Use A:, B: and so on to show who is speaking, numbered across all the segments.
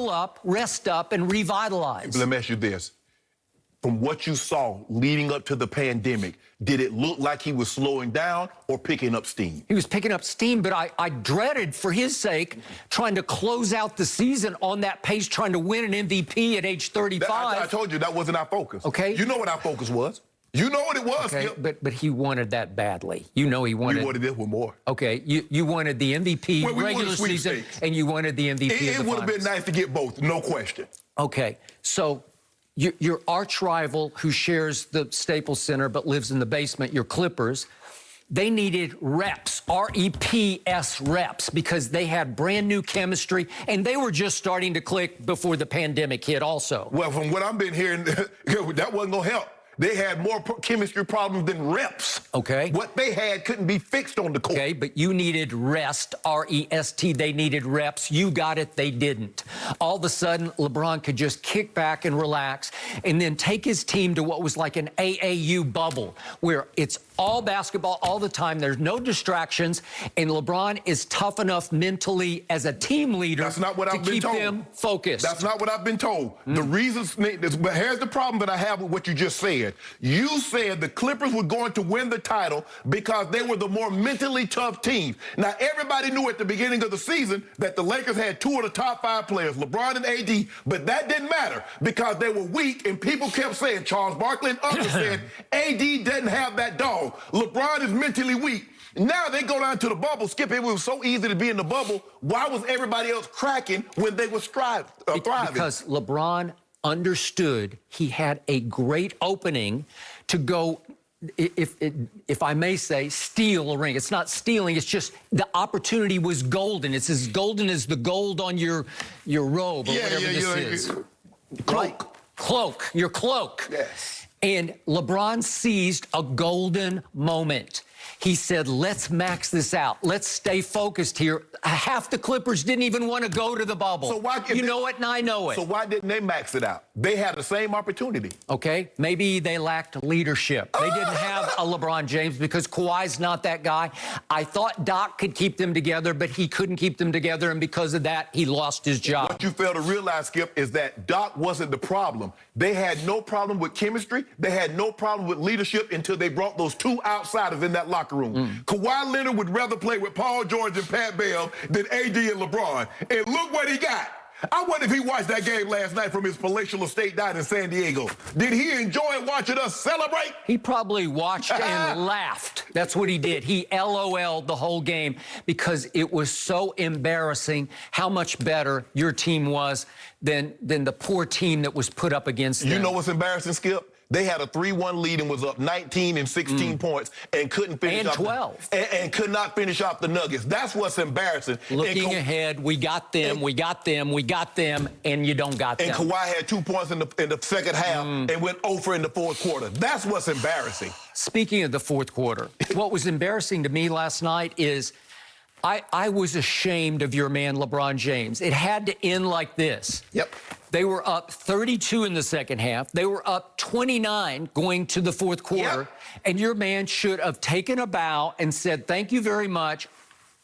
A: heal up, rest up, and revitalize.
B: Let me ask you this. From what you saw leading up to the pandemic, did it look like he was slowing down or picking up steam?
A: He was picking up steam, but I dreaded, for his sake, trying to close out the season on that pace, trying to win an MVP at age 35.
B: I told you that wasn't our focus.
A: Okay.
B: You know what our focus was. You know what it was.
A: Okay, but he wanted that badly. You know he wanted.
B: We wanted it with more.
A: Okay, you wanted the MVP regular season, and you wanted the MVP of the finals.
B: It would have been nice to get both, no question.
A: Okay, so your arch rival who shares the Staples Center but lives in the basement, your Clippers, they needed reps, R-E-P-S reps, because they had brand new chemistry, and they were just starting to click before the pandemic hit also.
B: Well, from what I've been hearing, that wasn't going to help. They had more chemistry problems than reps.
A: Okay.
B: What they had couldn't be fixed on the court.
A: Okay, but you needed rest, R-E-S-T. They needed reps. You got it. They didn't. All of a sudden, LeBron could just kick back and relax and then take his team to what was like an AAU bubble where it's all basketball all the time. There's no distractions, and LeBron is tough enough mentally as a team leader to keep them focused.
B: That's not what I've been told. The reasons, but here's the problem that I have with what you just said. You said the Clippers were going to win the title because they were the more mentally tough team. Now, everybody knew at the beginning of the season that the Lakers had two of the top 5 players, LeBron and AD, but that didn't matter because they were weak, and people kept saying, Charles Barkley and others said, AD doesn't have that dog. LeBron is mentally weak. Now they go down to the bubble. Skip, it was so easy to be in the bubble. Why was everybody else cracking when they were thriving?
A: Because LeBron understood he had a great opening to go, if I may say, steal a ring. It's not stealing, it's just the opportunity was golden. It's as golden as the gold on your robe or whatever this is. Cloak, your cloak.
B: Yes.
A: And LeBron seized a golden moment. He said, let's max this out. Let's stay focused here. Half the Clippers didn't even want to go to the bubble.
B: So why,
A: you know it, and I know it.
B: So why didn't they max it out? They had the same opportunity.
A: Okay, maybe they lacked leadership. They didn't have a LeBron James because Kawhi's not that guy. I thought Doc could keep them together, but he couldn't keep them together, and because of that, he lost his job.
B: What you fail to realize, Skip, is that Doc wasn't the problem. They had no problem with chemistry. They had no problem with leadership until they brought those two outsiders in that locker room. Kawhi Leonard would rather play with Paul George and Pat Bev than AD and LeBron. And look what he got. I wonder if he watched that game last night from his palatial estate down in San Diego. Did he enjoy watching us celebrate?
A: He probably watched and laughed. That's what he did. He LOL'd the whole game because it was so embarrassing how much better your team was than the poor team that was put up against them.
B: You know what's embarrassing, Skip? They had a 3-1 lead and was up 19 and 16 points and couldn't finish
A: and
B: off
A: 12.
B: And could not finish off the Nuggets. That's what's embarrassing.
A: Looking ahead, we got them, we got them, and you don't got them.
B: And Kawhi had 2 points in the second half and went over in the fourth quarter. That's what's embarrassing.
A: Speaking of the fourth quarter, what was embarrassing to me last night is I was ashamed of your man, LeBron James. It had to end like this.
B: Yep.
A: They were up 32 in the second half. They were up 29 going to the fourth quarter.
B: Yep.
A: And your man should have taken a bow and said, thank you very much.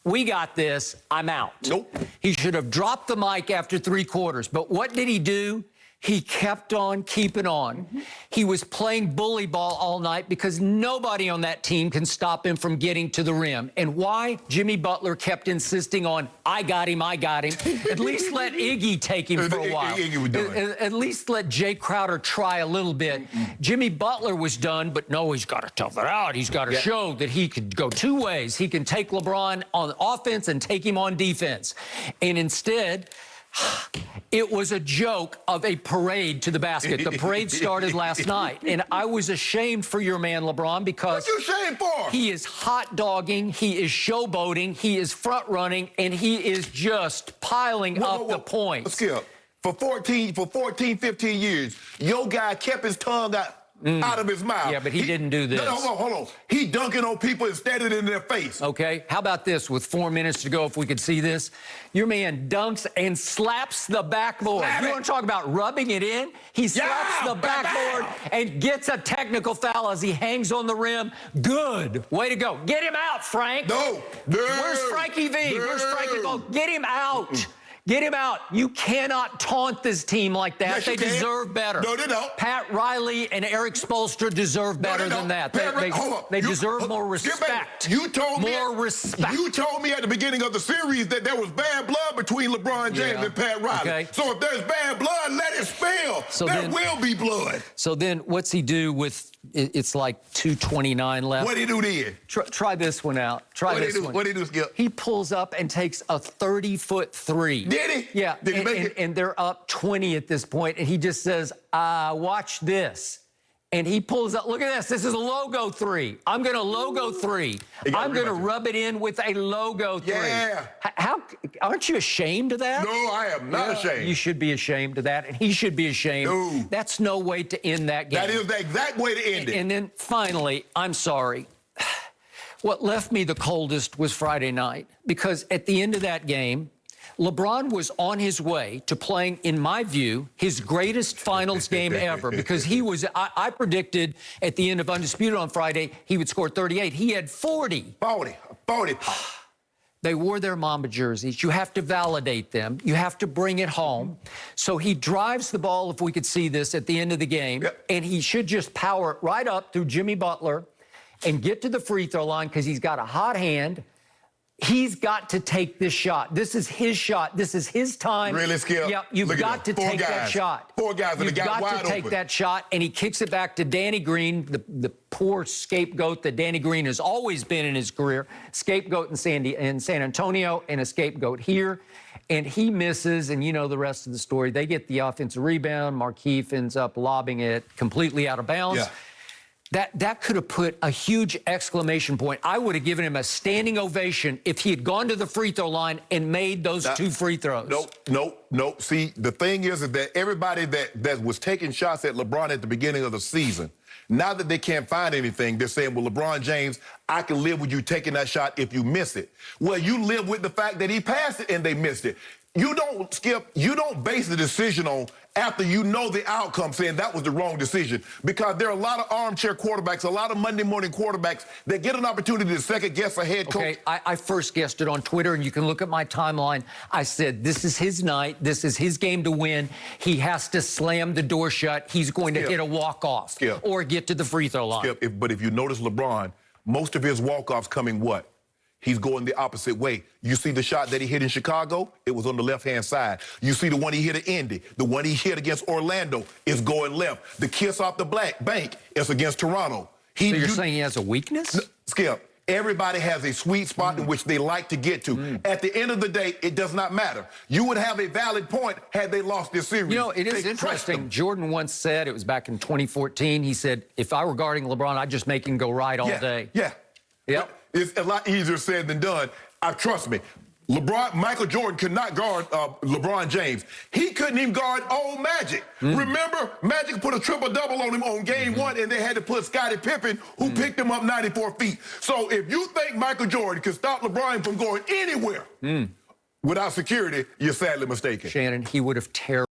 A: We got this. I'm out.
B: Nope.
A: He should have dropped the mic after 3 quarters. But what did he do? He kept on keeping on. He was playing bully ball all night because nobody on that team can stop him from getting to the rim. And why? Jimmy Butler kept insisting on, I got him, I got him. At least let Iggy take him for a while. At least let Jay Crowder try a little bit. Jimmy Butler was done, but no, he's got to tough it out. He's got to show that he could go 2 ways. He can take LeBron on offense and take him on defense. And instead, it was a joke of a parade to the basket. The parade started last night, and I was ashamed for your man, LeBron, because...
B: What you ashamed for?
A: He is hot dogging, he is showboating, he is front running, and he is just piling up the points.
B: Skip, for 14, 15 years, your guy kept his tongue out of his mouth.
A: Yeah, but he didn't do this.
B: No, hold on. He dunking on people and standing in their face.
A: Okay, how about this with 4 minutes to go, if we could see this? Your man dunks and slaps the backboard. You want to talk about rubbing it in? He slaps the backboard and gets a technical foul as he hangs on the rim. Good. Way to go. Get him out, Frank.
B: No.
A: Where's Frankie V? Where's Frankie V? Get him out. Get him out. You cannot taunt this team like that.
B: Yes,
A: they
B: you can.
A: deserve better.
B: No, they don't.
A: Pat Riley and Eric Spoelstra deserve better than that. They deserve more respect.
B: You told me
A: more respect.
B: You told me at the beginning of the series that there was bad blood between LeBron James and Pat Riley.
A: Okay.
B: So if there's bad blood, let it spill.
A: So
B: there will be blood.
A: So then what's he do with, it's like 2:29 left.
B: What did he do then?
A: Try this one out. Try this one.
B: What did he do, Skip?
A: He pulls up and takes a 30-foot three.
B: Did he?
A: Yeah.
B: Did he make it?
A: And they're up 20 at this point, and he just says, watch this. And he pulls up, look at this. This is a logo three. I'm going to logo three. I'm going to rub it in with a logo three.
B: Yeah.
A: How aren't you ashamed of that?
B: No, I am not ashamed.
A: You should be ashamed of that, and he should be ashamed.
B: No.
A: That's no way to end that game.
B: That is the exact way to end it.
A: And then finally, I'm sorry. What left me the coldest was Friday night, because at the end of that game, LeBron was on his way to playing, in my view, his greatest finals game ever, because he was, I predicted at the end of Undisputed on Friday, he would score 38. He had 40.
B: 40.
A: They wore their Mamba jerseys. You have to validate them. You have to bring it home. So he drives the ball, if we could see this, at the end of the game, and he should just power it right up through Jimmy Butler and get to the free throw line because he's got a hot hand. He's got to take this shot. This is his shot. This is his time.
B: Really, Skip?
A: Yep, you've got to take that shot.
B: Four guys that got wide open.
A: You've got to take that shot, and he kicks it back to Danny Green, the poor scapegoat that Danny Green has always been in his career. Scapegoat in San Antonio and a scapegoat here. And he misses, and you know the rest of the story. They get the offensive rebound. Markieff ends up lobbing it completely out of bounds.
B: Yeah.
A: That could have put a huge exclamation point. I would have given him a standing ovation if he had gone to the free throw line and made those two free throws.
B: Nope. See, the thing is that everybody that was taking shots at LeBron at the beginning of the season, now that they can't find anything, they're saying, well, LeBron James, I can live with you taking that shot if you miss it. Well, you live with the fact that he passed it and they missed it. You don't, Skip, you don't base the decision on after you know the outcome saying that was the wrong decision, because there are a lot of armchair quarterbacks, a lot of Monday morning quarterbacks that get an opportunity to second guess a head coach.
A: Okay, I first guessed it on Twitter, and you can look at my timeline. I said, this is his night. This is his game to win. He has to slam the door shut. He's going to hit a walk-off or get to the free throw line.
B: But if you notice LeBron, most of his walk-offs coming what? He's going the opposite way. You see the shot that he hit in Chicago? It was on the left-hand side. You see the one he hit at Indy. The one he hit against Orlando is going left. The kiss off the bank is against Toronto.
A: So you're saying he has a weakness?
B: Skip, everybody has a sweet spot in which they like to get to. At the end of the day, it does not matter. You would have a valid point had they lost this series.
A: You know, it is interesting. Jordan once said, it was back in 2014, he said, if I were guarding LeBron, I'd just make him go right all day. Yep.
B: It's a lot easier said than done. Trust me, Michael Jordan could not guard LeBron James. He couldn't even guard old Magic. Remember, Magic put a triple-double on him on game one, and they had to put Scottie Pippen, who picked him up 94 feet. So if you think Michael Jordan could stop LeBron from going anywhere without security, you're sadly mistaken.
A: Shannon, he would have